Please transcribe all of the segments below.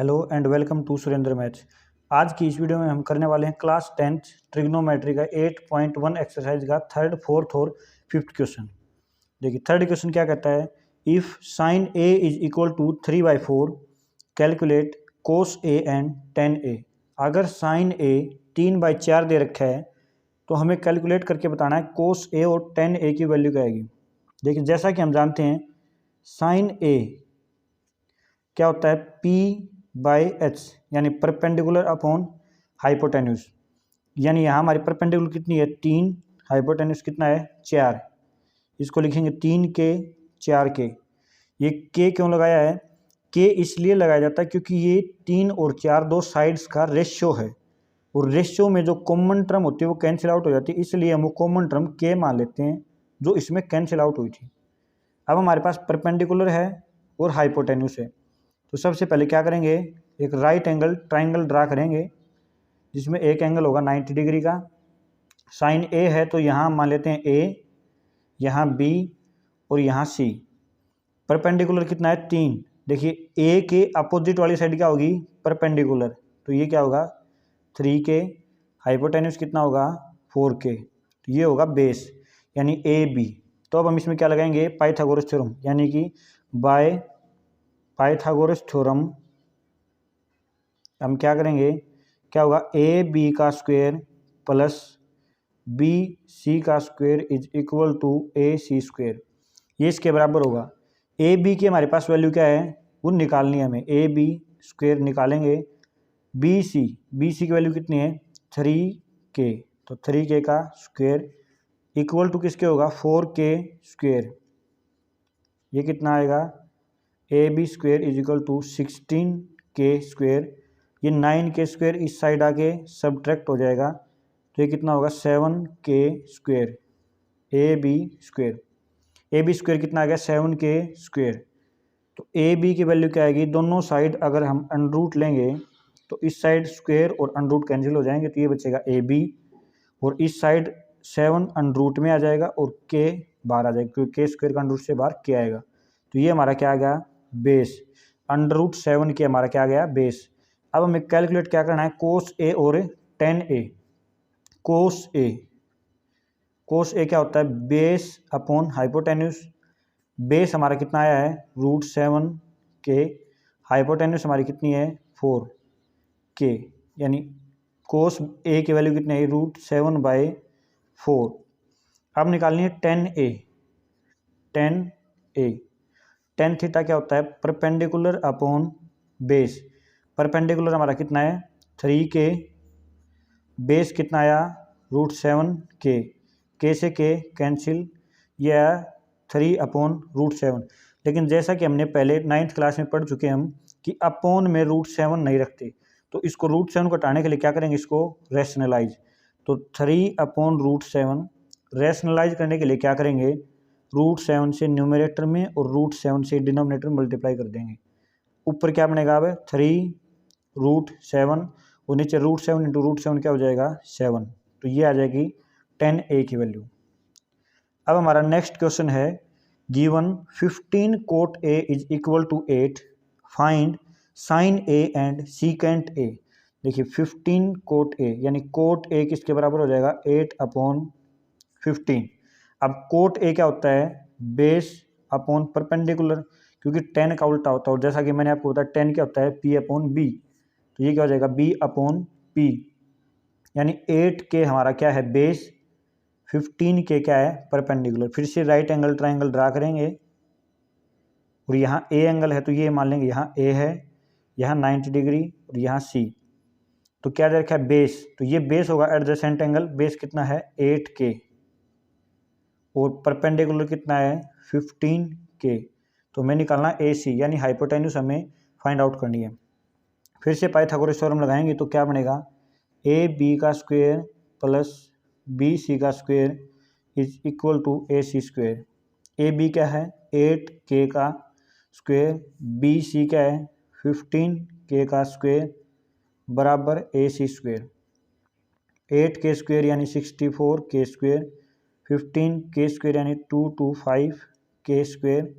Hello and welcome to Surendra maths. आज की इस वीडियो में हम करने वाले हैं क्लास 10th ट्रिग्नोमेट्री का 8.1 एक्सरसाइज का थर्ड, फोर्थ और फिफ्थ क्वेश्चन। देखिए थर्ड क्वेश्चन क्या कहता है, if sine A is equal to 3/4 calculate cos A and tan A. अगर साइन ए 3/4 दे रखा है तो हमें कैलकुलेट करके बताना है कोस ए और tan ए की वैल्यू क्या आएगी। देखिए जैसा कि हम जानते हैं साइन ए क्या होता है, P/H यानी परपेंडिकुलर अपॉन हाइपोटेन्यूज। यानी यहाँ हमारी परपेंडिकुलर कितनी है 3, हाइपोटेन्यूज कितना है 4। इसको लिखेंगे 3K 4K। ये K क्यों लगाया है, K इसलिए लगाया जाता है क्योंकि ये 3 और 4 दो साइड्स का रेशियो है और रेशियो में जो कॉमन टर्म होती है वो कैंसिल आउट हो जाती है, इसलिए हम वो कॉमन टर्म K मान लेते हैं जो इसमें कैंसिल आउट हुई थी। अब हमारे पास परपेंडिकुलर है और हाइपोटेन्यूज है, तो सबसे पहले क्या करेंगे, एक राइट एंगल ट्राइंगल ड्रा करेंगे जिसमें एक एंगल होगा 90 डिग्री का। साइन ए है तो यहाँ मान लेते हैं A, यहाँ B और यहाँ C। परपेंडिकुलर कितना है 3। देखिए A के अपोजिट वाली साइड क्या होगी परपेंडिकुलर, तो ये क्या होगा 3K। हाइपोटेन्यूज कितना होगा 4K, तो ये होगा बेस यानी AB। तो अब हम इसमें क्या लगाएंगे पाइथागोरस थ्योरम, यानी कि बाय पाइथागोरस थ्योरम हम क्या करेंगे, क्या होगा AB का स्क्वायर प्लस BC का square is equal to AC square, ये इसके बराबर होगा। AB की हमारे पास वैल्यू क्या है वो निकालनी है हमें, AB स्क्वायर निकालेंगे। BC की वैल्यू कितनी है 3K, तो 3K का स्क्वायर इक्वल टू किसके होगा 4K स्क्वायर। ये कितना आएगा AB square is equal to 16K square. ये 9K स्क्वायर इस साइड आके सब्ट्रैक्ट हो जाएगा, तो ये कितना होगा 7K स्क्वायर। AB स्क्वायर कितना आ गया 7K स्क्वायर। तो AB की वैल्यू क्या आएगी, दोनों साइड अगर हम अंडरूट लेंगे तो इस साइड स्क्वायर और अंडरूट कैंसिल हो जाएंगे, तो ये बचेगा AB और इस साइड 7 अंडरूट में आ जाएगा और K बाहर आ जाएगा क्योंकि K स्क्वायर का अंडरूट से बाहर K आएगा, तो ये हमारा क्या आ गया बेस। √7K हमारा क्या आ गया बेस। अब हमें कैलकुलेट क्या करना है कोस ए और tan ए। कोस ए क्या होता है बेस अपॉन हाइपोटेन्यूज। बेस हमारा कितना आया है √7K, हाइपोटेन्यूज हमारी कितनी है 4K, यानी कोस ए की वैल्यू कितनी है √7/4। अब निकालनी है tan ए। tan थीटा क्या होता है परपेंडिकुलर अपॉन बेस। परपेंडिकुलर हमारा कितना है 3K, बेस कितना आया √7K, K से K कैंसिल, ये आया 3/√7। लेकिन जैसा कि हमने पहले 9th क्लास में पढ़ चुके हम कि अपॉन में √7 नहीं रखते, तो इसको √7 को हटाने के लिए क्या करेंगे, इसको रैशनलाइज। तो 3/√7 रैशनलाइज करने के लिए क्या करेंगे, √7 से न्यूमरेटर में और √7 से डिनोमिनेटर मल्टीप्लाई कर देंगे। ऊपर क्या बनेगा अब 3√7 और नीचे √7 इंटू √7 क्या हो जाएगा 7, तो ये आ जाएगी tan A की वैल्यू। अब हमारा नेक्स्ट क्वेश्चन है, given 15 cot A is equal to 8, find sin A and secant A। देखिए 15 cot A यानी cot A किसके बराबर हो जाएगा 8/15। अब cot A क्या होता है बेस अपॉन परपेंडिकुलर, क्योंकि tan का उल्टा होता है, और जैसा कि मैंने आपको बताया tan क्या होता है P/B, तो ये क्या हो जाएगा B/P, यानी 8K हमारा क्या है बेस, 15K क्या है परपेंडिकुलर। फिर से राइट एंगल ट्राइंगल ड्रा करेंगे और यहाँ A एंगल है तो ये मान लेंगे यहाँ A है, यहाँ 90 डिग्री और यहाँ C, तो क्या दे रखा है बेस, तो ये बेस होगा एडजेसेंट एंगल। बेस कितना है 8K और परपेंडिकुलर कितना है 15K, तो हमें निकालना AC यानी हाइपोटेन्यूज हमें फाइंड आउट करनी है। फिर से पाइथागोरस थ्योरम लगाएंगे तो क्या बनेगा AB का स्क्वायर प्लस BC का square is equal to AC square. AB क्या है 8K का स्क्वायर, BC क्या है 15K का स्क्वायर बराबर AC स्क्वायर। 8K स्क्वायर यानी 64K स्क्वायर, 15K स्क्वायर यानी 225K square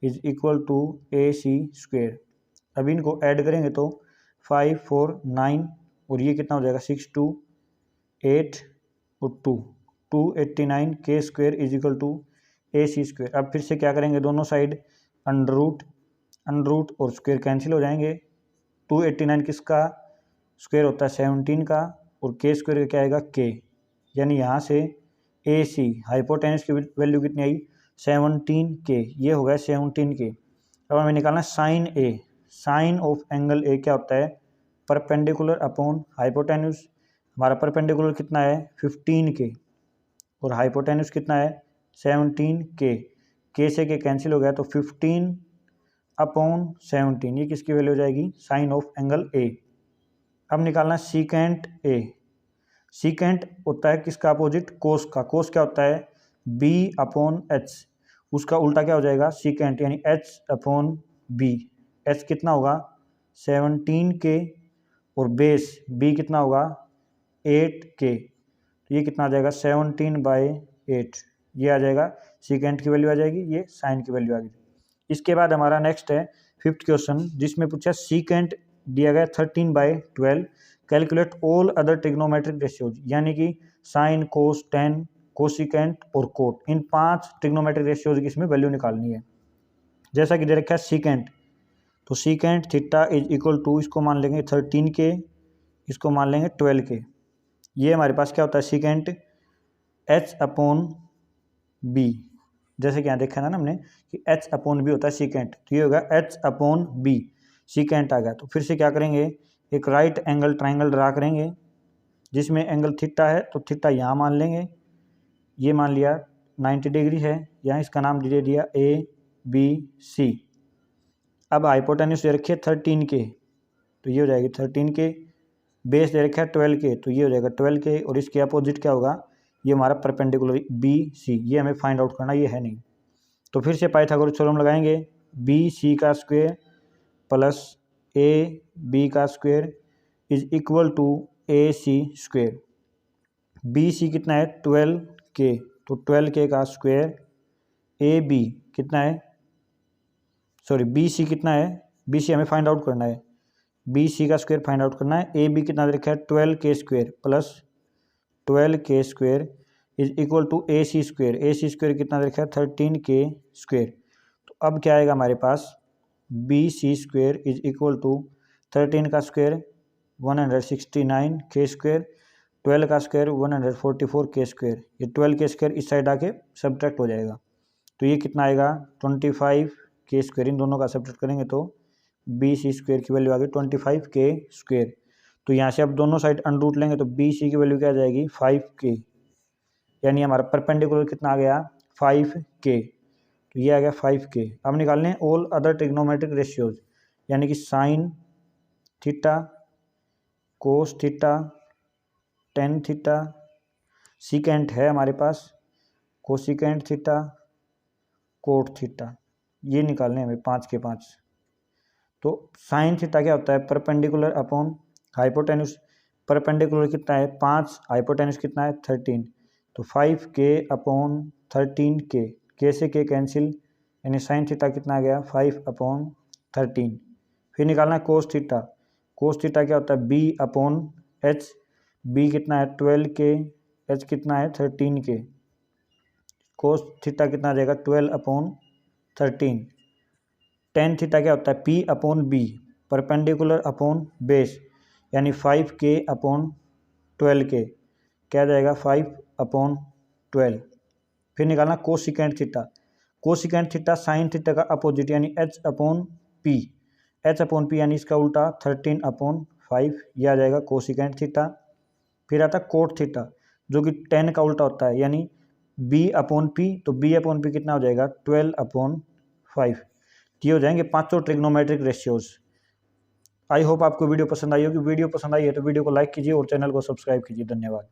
is equal to AC square. अब इनको ऐड करेंगे तो 5 4 9 और ये कितना हो जाएगा 6 2 8 और 2 289 के square is equal to A C square. अब फिर से क्या करेंगे, दोनों साइड अंडर रूट और स्क्वायर कैंसिल हो जाएंगे। 289 किसका स्क्वायर होता है 17 का, और के स्क्वायर का क्या आएगा के, यानी यहाँ से ए सी हाइपोटेनस की वैल्यू कितनी आई 17 के, ये हो गया 17 के। अब हमें निकालना sine A, sine of angle A क्या होता है परपेंडिकुलर अपॉन हाइपोटेन्यूज। हमारा परपेंडिकुलर कितना है 15 के और हाइपोटेन्यूज कितना है 17 के से के कैंसिल हो गया तो 15 अपॉन 17, ये किसकी वैल्यू हो जाएगी साइन ऑफ एंगल ए। अब निकालना सीकेंट ए, सीकेंट होता है किसका अपोजिट कोस का, कोस क्या होता है बी अपॉन एच, उसका उल्टा क्या हो जाएगा सीकेंट यानी एच अपॉन बी। एच कितना होगा 17 के और बेस बी कितना होगा 8 के, तो ये कितना आ जाएगा 17/8, ये आ जाएगा सीकेंट की वैल्यू आ जाएगी, ये साइन की वैल्यू आ गई। इसके बाद हमारा नेक्स्ट है 5th क्वेश्चन, जिसमें पूछा सीकेंट दिया गया 13/12, calculate all other trigonometric ratios, यानी कि साइन कोस टेन कोसिकेंट और कोट, इन 5 ट्रिग्नोमेट्रिक रेशियोज की इसमें वैल्यू निकालनी है। जैसा कि दे रखा है सीकेंट, तो secant theta is equal to, इसको मान लेंगे 13 के, इसको मान लेंगे 12 के। ये हमारे पास क्या होता है सीकेंट एच अपॉन बी, जैसे कि यहाँ देखा था ना हमने कि एच अपॉन बी होता है सीकेंट, तो ये होगा एच अपॉन बी, सीकेंट आ गया। तो फिर से क्या करेंगे, एक राइट एंगल ट्राइंगल ड्रा करेंगे जिसमें एंगल थीटा है, तो थीटा यहाँ मान लेंगे, ये मान लिया 90 डिग्री है, यहाँ इसका नाम दे दिया ए बी सी। अब हाइपोटेन्यूज दे रखी है 13 के, तो ये हो जाएगी 13 के, बेस दे रखा है 12 के, तो ये हो जाएगा 12 के, और इसके अपोजिट क्या होगा ये हमारा परपेंडिकुलर बी सी, ये हमें फाइंड आउट करना, ये है नहीं। तो फिर से पाइथागोरस थ्योरम लगाएंगे, बी सी का स्क्वायर प्लस ए बी का square is equal to A C square. B C कितना है 12 के, तो 12 के का स्क्वायर, ए बी कितना है, सॉरी बी सी कितना है, बी सी हमें फाइंड आउट करना है, बी सी का स्क्वायर फाइंड आउट करना है। ए बी कितना रखा है 12 के स्क्वायर प्लस 12 के square is equal to A C square, A C square कितना रखा है 13 के स्क्वायर। तो अब क्या आएगा हमारे पास B C square is equal to 13 का स्क्वायर 169 के स्क्वायर, 12 का स्क्वायर 144 के स्क्वायर, ये 12 के स्क्वायर इस साइड आके सब्ट्रैक्ट हो जाएगा, तो ये कितना आएगा 25 के स्क्वायर, इन दोनों का सब्ट्रैक्ट करेंगे तो बी सी स्क्वायर की वैल्यू आ गई 25 के स्क्वायर। तो यहाँ से अब दोनों साइड अंडरूट लेंगे तो बी सी की वैल्यू क्या आ जाएगी 5 के, यानी हमारा परपेंडिकुलर कितना आ गया 5 के, तो ये आ गया 5 के। अब निकालने हैं ऑल अदर ट्रिग्नोमेट्रिक रेशियोज, यानी कि sine theta cos theta tan theta, secant है हमारे पास कोसिकेंट थीटा कोट थीटा, ये निकालने हमें 5 के 5। तो साइन थीटा क्या होता है परपेंडिकुलर अपॉन हाइपोटेन्यूज, परपेंडिकुलर कितना है 5, हाइपोटेन्यूज कितना है 13, तो 5 के अपॉन 13 के से के कैंसिल, यानी साइन थीटा कितना आ गया 5 अपॉन 13। फिर निकालना है कोस थीटा, कोस थीटा क्या होता है बी अपॉन एच, बी कितना है 12 के, एच कितना है 13 के, कोस थीटा कितना आ जाएगा 12 अपॉन 13। टेन थीटा क्या होता है P upon B, perpendicular upon base, यानी 5 के अपॉन 12 के, क्या आ जाएगा 5 अपॉन 12। फिर निकालना cosecant theta, cosecant theta sine theta का अपोजिट यानी H upon P, H upon P यानी इसका उल्टा 13 अपॉन 5, यह आ जाएगा कोसिकेंट थीटा। फिर आता कोट थीटा जो कि 10 का उल्टा होता है, यानी बी अपॉन पी, तो बी अपॉन पी कितना हो जाएगा 12 अपॉन 5। ये हो जाएंगे 500 ट्रिग्नोमेट्रिक रेशियोज। आई होप आपको वीडियो पसंद आई होगी, वीडियो पसंद आई है तो वीडियो को लाइक कीजिए और चैनल को सब्सक्राइब कीजिए। धन्यवाद।